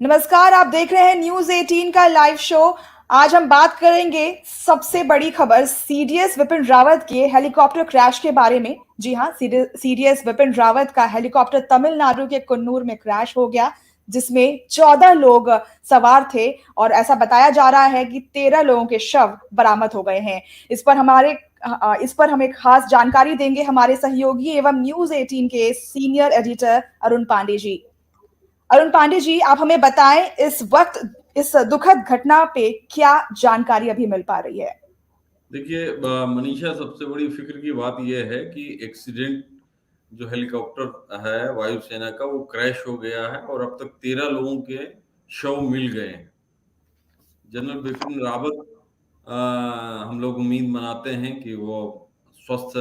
नमस्कार, आप देख रहे हैं न्यूज़ 18 का लाइव शो। आज हम बात करेंगे सबसे बड़ी खबर सीडीएस विपिन रावत के हेलीकॉप्टर क्रैश के बारे में। जी हाँ, सीडीएस विपिन रावत का हेलीकॉप्टर तमिलनाडु के कुन्नूर में क्रैश हो गया, जिसमें 14 लोग सवार थे और ऐसा बताया जा रहा है कि 13 लोगों के शव बरामद हो गए हैं। इस पर हमें खास जानकारी देंगे हमारे सहयोगी एवं न्यूज़ 18 के सीनियर एडिटर अरुण पांडे जी। अरुण पांडे जी, आप हमें बताएं इस वक्त इस दुखद घटना पे क्या जानकारी अभी मिल पा रही है? देखिए मनीषा, सबसे बड़ी फिक्र की बात यह है कि एक्सीडेंट जो हेलीकॉप्टर है वायुसेना का वो क्रैश हो गया है और अब तक 13 लोगों के शव मिल गए हैं। जनरल बिपिन रावत, अ, हम लोग उम्मीद मनाते हैं कि वो स्वस्थ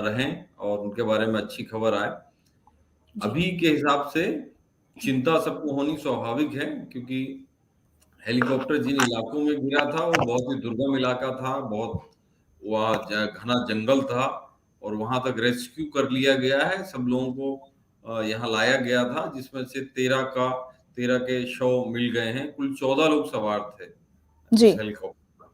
रहें और उनके बारे में अच्छी खबर आए। जी। अभी के हिसाब से चिंता सबको होनी स्वाभाविक है, क्योंकि हेलीकॉप्टर जिन इलाकों में गिरा था वो बहुत ही दुर्गम इलाका था, बहुत वहाँ घना जंगल था और वहां तक रेस्क्यू कर लिया गया है। सब लोगों को यहाँ लाया गया था, जिसमें से 13 के शव मिल गए हैं। कुल 14 लोग सवार थे जी। इस हेलीकॉप्टर में।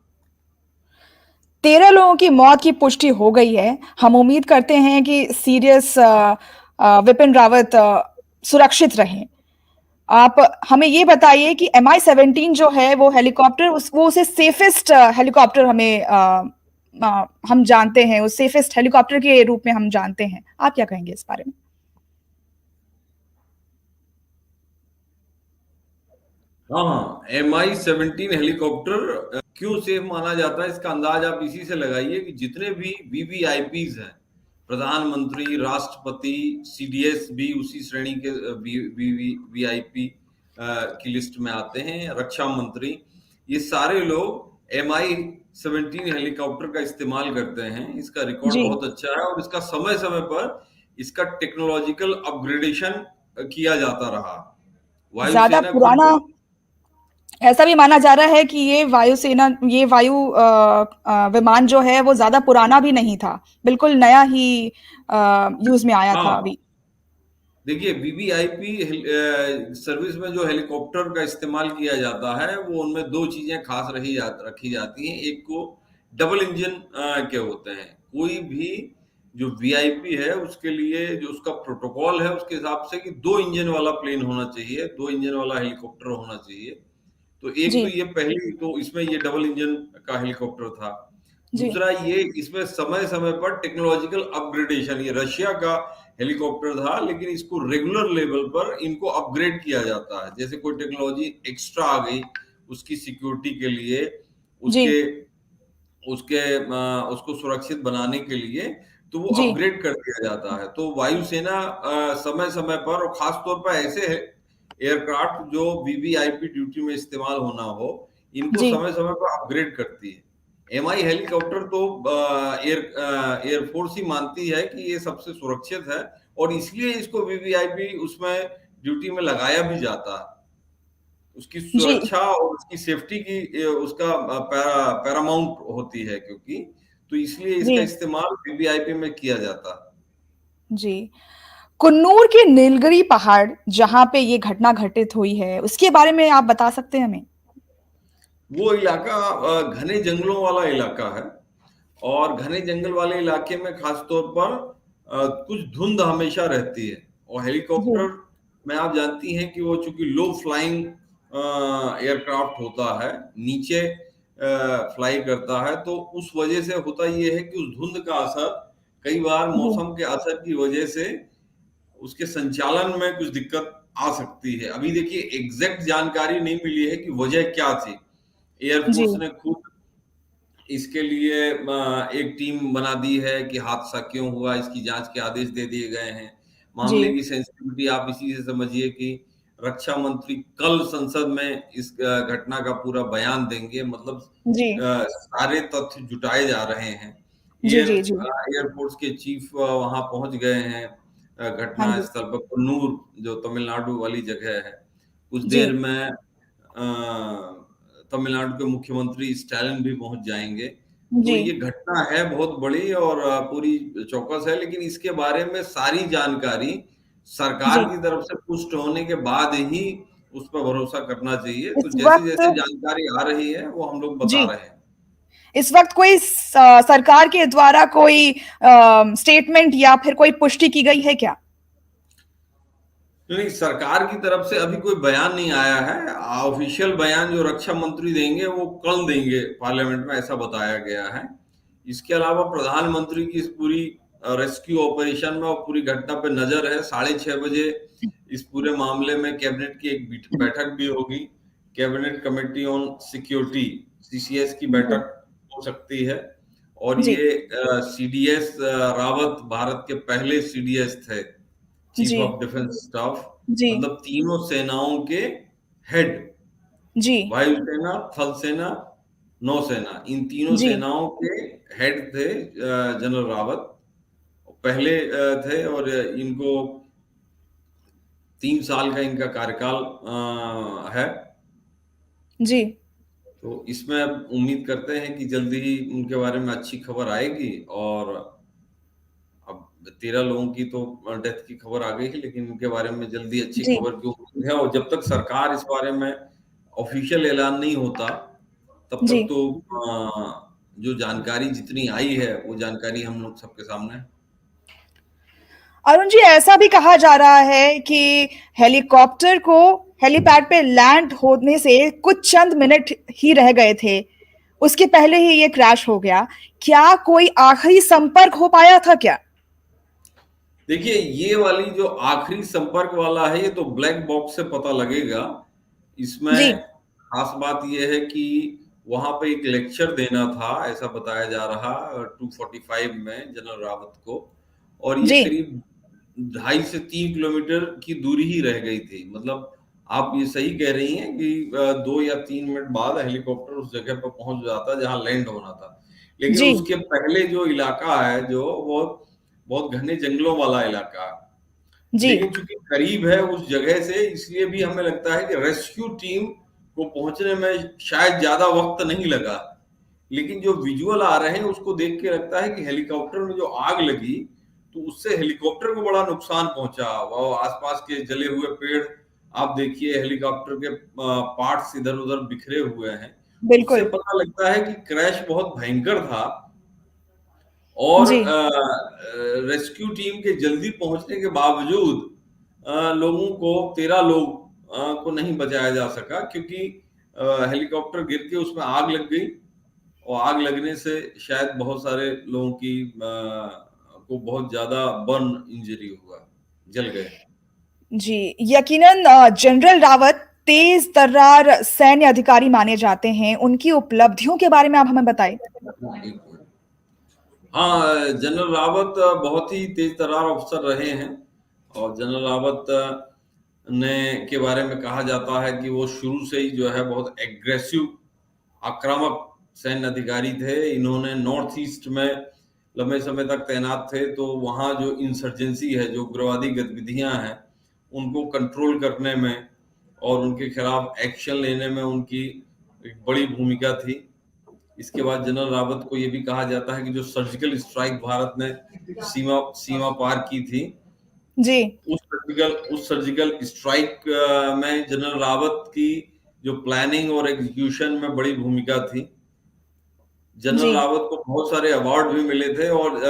13 लोगों की मौत की पुष्टि हो गई है। हम उम्मीद करते हैं कि सीरियस विपिन रावत सुरक्षित रहें। आप हमें ये बताइए कि MI-17 जो है वो हेलीकॉप्टर वो उसे सेफेस्ट हेलीकॉप्टर हम जानते हैं, उस सेफेस्ट हेलीकॉप्टर के रूप में हम जानते हैं। आप क्या कहेंगे इस बारे में? हाँ हाँ, MI-17 हेलीकॉप्टर क्यों सेफ माना जाता है, इसका अंदाज आप इसी से लगाइए कि जितने भी वीवीआईपीज हैं, प्रधानमंत्री, राष्ट्रपति, सीडीएस भी उसी श्रेणी के वीवीआईपी की लिस्ट में आते हैं, रक्षा मंत्री, ये सारे लोग MI-17 हेलीकॉप्टर का इस्तेमाल करते हैं। इसका रिकॉर्ड जी। बहुत अच्छा है और इसका समय समय पर इसका टेक्नोलॉजिकल अपग्रेडेशन किया जाता रहा। ज्यादा वायुसेना खुद पुराना ऐसा भी माना जा रहा है कि ये वायु विमान जो है वो ज्यादा पुराना भी नहीं था, बिल्कुल नया ही यूज में आया था हाँ, अभी। देखिए वीवीआईपी सर्विस में जो हेलीकॉप्टर का इस्तेमाल किया जाता है वो उनमें दो चीजें खास रखी जाती हैं। एक को डबल इंजन के होते हैं। कोई भी जो वीआईपी है उसके लिए जो उसका प्रोटोकॉल है उसके हिसाब से कि दो इंजन वाला प्लेन होना चाहिए, दो इंजन वाला हेलीकॉप्टर होना चाहिए। तो एक तो जी। ये पहली, तो इसमें ये डबल इंजन का हेलीकॉप्टर था। जी। दूसरा, ये इसमें समय समय पर टेक्नोलॉजिकल अपग्रेडेशन, ये रशिया का हेलीकॉप्टर था लेकिन इसको रेगुलर लेवल पर इनको अपग्रेड किया जाता है। जैसे कोई टेक्नोलॉजी एक्स्ट्रा आ गई उसकी सिक्योरिटी के लिए, जी। उसके उसके उसको सुरक्षित बनाने के लिए, तो वो जी। अपग्रेड कर दिया जाता है। तो वायुसेना समय समय पर, और खास तौर पर ऐसे एयरक्राफ्ट जो वीवीआईपी ड्यूटी में इस्तेमाल होना हो, इनको जी। समय समय पर अपग्रेड करती है। एमआई हेलीकॉप्टर तो एयरफोर्स ही मानती है कि ये सबसे सुरक्षित है और इसलिए इसको वीवीआईपी उसमें ड्यूटी में लगाया भी जाता है। उसकी जी। सुरक्षा और उसकी सेफ्टी की उसका पैरामाउंट होती है, क्योंकि तो इसलिए जी। इसका इस्तेमाल वीवीआईपी में किया जाता है। जी। कुन्नूर के नीलगिरी पहाड़ जहां पे ये घटना घटित हुई है, उसके बारे में आप बता सकते हैं हमें? वो इलाका घने जंगलों वाला इलाका है और घने जंगल वाले इलाके में खास तौर पर कुछ धुंध हमेशा रहती है। और जी। हेलीकॉप्टर में आप जानती हैं कि वो चूंकि लो फ्लाइंग एयरक्राफ्ट होता है, नीचे फ्लाई करता है, तो उस वजह से होता ये है कि उस धुंध का असर कई बार जी। मौसम के असर की वजह से उसके संचालन में कुछ दिक्कत आ सकती है। अभी देखिए एग्जैक्ट जानकारी नहीं मिली है कि वजह क्या थी। जी। एयरफोर्स ने खुद इसके लिए एक टीम बना दी है कि हादसा क्यों हुआ, इसकी जांच के आदेश दे दिए गए हैं। जी। मामले की सेंसिटिविटी आप इसी से समझिए कि रक्षा मंत्री कल संसद में इस घटना का पूरा बयान देंगे। मतलब जी। सारे तथ्य जुटाए जा रहे हैं। जी। जी। जी। एयरफोर्स के चीफ वहां पहुंच गए हैं हाँ घटना जी। स्थल पर। कुन्नूर जो तमिलनाडु वाली जगह है, कुछ जी। देर में तमिलनाडु के मुख्यमंत्री स्टालिन भी पहुंच जाएंगे। तो जी। ये घटना है बहुत बड़ी और पूरी चौकस है, लेकिन इसके बारे में सारी जानकारी सरकार जी। की तरफ से पुष्ट होने के बाद ही उस पर भरोसा करना चाहिए। इस तो जैसे वक्त जैसे जानकारी आ रही है वो हम लोग जी, बता रहे हैं। इस वक्त कोई सरकार के द्वारा कोई स्टेटमेंट या फिर कोई पुष्टि की गई है क्या? नहीं, सरकार की तरफ से अभी कोई बयान नहीं आया है। ऑफिशियल बयान जो रक्षा मंत्री देंगे वो कल देंगे पार्लियामेंट में, ऐसा बताया गया है। इसके अलावा प्रधानमंत्री की इस पूरी रेस्क्यू ऑपरेशन में और पूरी घटना पे नजर है। 6:30 बजे इस पूरे मामले में कैबिनेट की एक बैठक भी होगी। Cabinet committee on security, CCS की जी, बैठक हो सकती है। और जी, ये सीडीएस रावत भारत के पहले सीडीएस थे, चीफ जी, ऑफ डिफेंस स्टाफ। जी, मतलब तीनों सेनाओं के हेड, जी, वायुसेना, थल सेना, नौसेना, इन तीनों जी, सेनाओं के हेड थे जनरल रावत। पहले थे और इनको 3 साल का इनका कार्यकाल है। जी, तो इसमें अब उम्मीद करते हैं कि जल्दी ही उनके बारे में अच्छी खबर आएगी। और अब 13 लोगों की तो डेथ की खबर आ गई है, लेकिन उनके बारे में जल्दी अच्छी जी, खबर की उम्मीद है। और जब तक सरकार इस बारे में ऑफिशियल ऐलान नहीं होता, तब जी। तक तो जो जानकारी जितनी आई है वो जानकारी हम लोग सबके सामने है। अरुण जी, ऐसा भी कहा जा रहा है कि हेलीकॉप्टर को हेलीपैड पे लैंड होने से कुछ चंद मिनट ही रह गए थे, उसके पहले ही ये क्रैश हो गया। क्या कोई आखिरी संपर्क हो पाया था क्या? देखिए, ये वाली जो आखिरी संपर्क वाला है, ये तो ब्लैक बॉक्स से पता लगेगा। जी, इसमें खास बात ये है कि वहां पे एक लेक्चर देना था, ऐसा बताया जा रहा 245 में जनरल रावत को। और ये जी, करीब 2.5 से 3 किलोमीटर की दूरी ही रह गई थी। मतलब आप ये सही कह रही हैं कि 2 या 3 मिनट बाद हेलीकॉप्टर उस जगह पर पहुंच जाता जहां लैंड होना था। लेकिन जी, उसके पहले जो इलाका है, जो वो बहुत घने जंगलों वाला इलाका है। जी, लेकिन चूंकि करीब है उस जगह से, इसलिए भी हमें लगता है कि रेस्क्यू टीम को पहुंचने में शायद ज्यादा वक्त नहीं लगा। लेकिन जो विजुअल आ रहे हैं उसको देख के लगता है कि हेलीकॉप्टर में जो आग लगी, तो उससे हेलीकॉप्टर को बड़ा नुकसान पहुंचा। वो आसपास के जले हुए पेड़ आप देखिए, हेलीकॉप्टर के पार्ट्स इधर उधर बिखरे हुए हैं। उससे बिल्कुल, पता लगता है कि क्रैश बहुत भयंकर था। और जी, रेस्क्यू टीम के जल्दी पहुंचने के बावजूद लोगों को 13 लोग को नहीं बचाया जा सका, क्योंकि हेलीकॉप्टर गिर के उसमें आग लग गई। और आग लगने से शायद बहुत सारे लोगों की को बहुत ज्यादा बर्न इंजरी हुआ, जल गए। जी। यकीनन जनरल रावत तेज तर्रार सैन्य अधिकारी माने जाते हैं। उनकी उपलब्धियों के बारे में आप हमें बताएं। हाँ, जनरल रावत बहुत ही तेज तर्रार अफसर रहे हैं। और जनरल रावत ने के बारे में कहा जाता है कि वो शुरू से ही जो है बहुत एग्रेसिव, आक्रामक सैन्य अधिकारी थे। इन्होंने नॉर्थ ईस्ट में लंबे समय तक तैनात थे, तो वहाँ जो इंसर्जेंसी है, जो उग्रवादी गतिविधियां हैं, उनको कंट्रोल करने में और उनके खिलाफ एक्शन लेने में उनकी एक बड़ी भूमिका थी। इसके बाद जनरल रावत को ये भी कहा जाता है कि जो सर्जिकल स्ट्राइक भारत ने सीमा सीमा पार की थी, जी, उस सर्जिकल स्ट्राइक में जनरल रावत की जो प्लानिंग और एग्जीक्यूशन में बड़ी भूमिका थी। जी, जनरल रावत को बहुत सारे अवार्ड भी मिले थे। और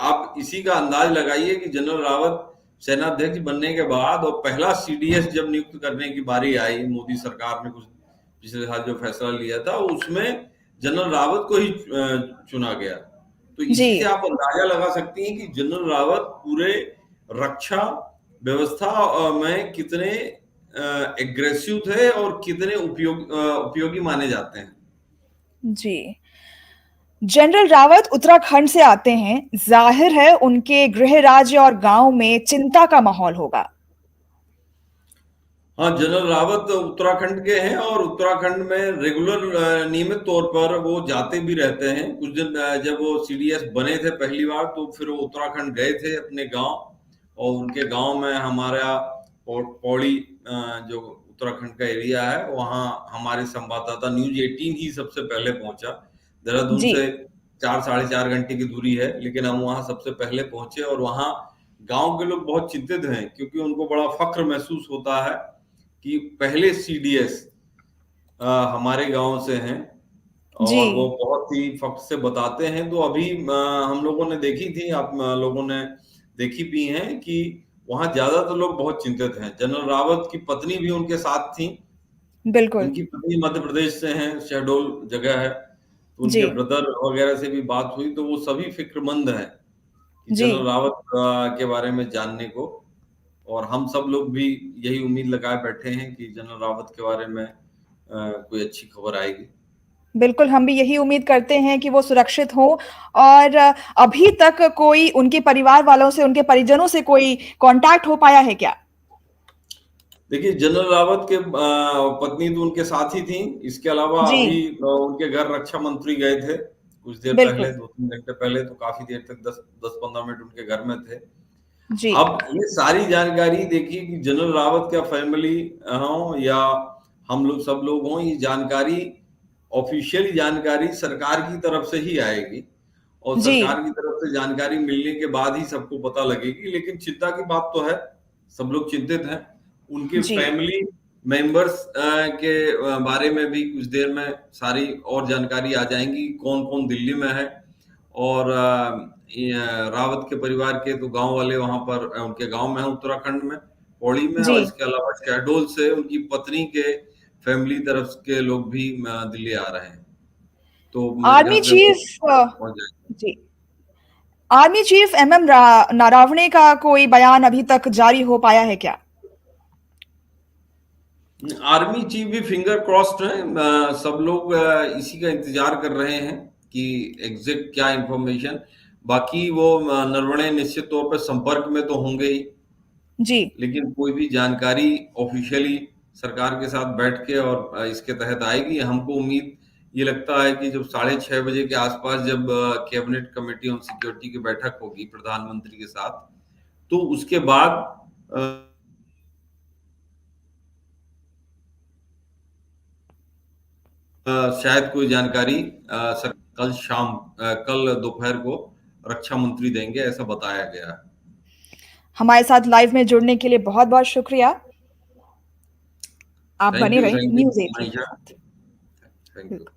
आप इसी का अंदाज लगाइए कि जनरल रावत सेनाध्यक्ष बनने के बाद और पहला सीडीएस जब नियुक्त करने की बारी आई, मोदी सरकार ने कुछ पिछले साल जो फैसला लिया था, उसमें जनरल रावत को ही चुना गया। तो जी, इसी से आप अंदाजा लगा सकती हैं कि जनरल रावत पूरे रक्षा व्यवस्था में कितने एग्रेसिव थे और कितने उपयोगी माने जाते हैं। जी। जनरल रावत उत्तराखंड से आते हैं। जाहिर है उनके गृह राज्य और गांव में चिंता का माहौल होगा। हाँ, जनरल रावत उत्तराखंड के हैं और उत्तराखंड में रेगुलर नियमित तौर पर वो जाते भी रहते हैं। कुछ दिन जब वो सीडीएस बने थे पहली बार, तो फिर वो उत्तराखंड गए थे अपने गांव। और उनके गांव में हमारा पौड़ी जो उत्तराखंड का एरिया है, वहाँ हमारे संवाददाता न्यूज़ 18 ही सबसे पहले पहुंचा। देहरादून जी, से 4 साढ़े 4 घंटे की दूरी है, लेकिन हम वहाँ सबसे पहले पहुंचे। और वहाँ गांव के लोग बहुत चिंतित हैं, क्योंकि उनको बड़ा फक्र महसूस होता है कि पहले सीडीएस हमारे गांव से हैं जी, और वो बहुत ही फख्र से बताते हैं। तो अभी हम लोगों ने देखी थी, आप लोगों ने देखी भी हैं कि वहां ज्यादातर लोग बहुत चिंतित हैं। जनरल रावत की पत्नी भी उनके साथ थी। बिल्कुल। उनकी पत्नी मध्य प्रदेश से हैं, शहडोल जगह है। तो जी, उनके ब्रदर वगैरह से भी बात हुई, तो वो सभी फिक्रमंद हैं कि जी, जनरल रावत के बारे में जानने को। और हम सब लोग भी यही उम्मीद लगाए बैठे हैं कि जनरल रावत के बारे में कोई अच्छी खबर आएगी। बिल्कुल हम भी यही उम्मीद करते हैं कि वो सुरक्षित हों और अभी तक कोई उनके परिवार वालों से, उनके परिजनों से कोई कॉन्टैक्ट हो पाया है क्या? देखिए, जनरल रावत के पत्नी तो उनके साथ ही थी। इसके अलावा जी, अभी उनके घर रक्षा मंत्री गए थे कुछ देर पहले, बिल्कुल। 2-3 घंटे पहले। तो काफी देर तक 10-15 मिनट उनके घर में थे। जी, अब ये सारी जानकारी देखिए कि जनरल रावत का फैमिली हो या हम लोग सब लोग हों, ये जानकारी ऑफिशियल जानकारी सरकार की तरफ से ही आएगी और जी, सरकार की तरफ से जानकारी मिलने के बाद ही सबको पता लगेगी। लेकिन चिंता की बात तो है, सब लोग चिंतित हैं। उनके जी। फैमिली मेंबर्स के बारे में भी कुछ देर में सारी और जानकारी आ जाएंगी, कौन कौन दिल्ली में है। और रावत के परिवार के तो गांव वाले वहां पर उनके गांव में है, उत्तराखंड में, पौड़ी में। जी। और इसके अलावा शहडोल से उनकी पत्नी के फैमिली तरफ के लोग भी दिल्ली आ रहे हैं। तो मेरे आर्मी ख्याल से वो चीफ पहुंच जाएंगे। जी, आर्मी चीफ एमएम नारावने का कोई बयान अभी तक जारी हो पाया है क्या? आर्मी चीफ भी फिंगर क्रॉस्ड है। सब लोग इसी का इंतजार कर रहे हैं कि एग्जैक्ट क्या इंफॉर्मेशन। बाकी वो नरवणे निश्चित तौर पर संपर्क में तो होंगे ही, जी, लेकिन कोई भी जानकारी ऑफिशियली सरकार के साथ बैठ के और इसके तहत आएगी। हमको उम्मीद ये लगता है कि जब 6:30 बजे के आसपास जब कैबिनेट कमेटी ऑन सिक्योरिटी की बैठक होगी प्रधानमंत्री के साथ, तो उसके बाद शायद कोई जानकारी कल शाम, कल दोपहर को रक्षा मंत्री देंगे, ऐसा बताया गया है। हमारे साथ लाइव में जुड़ने के लिए बहुत-बहुत शुक्रिया। आप बने रहें थैंक यू न्यूज़ 18 के माइशा। साथ। Thank you. बिल्कुल।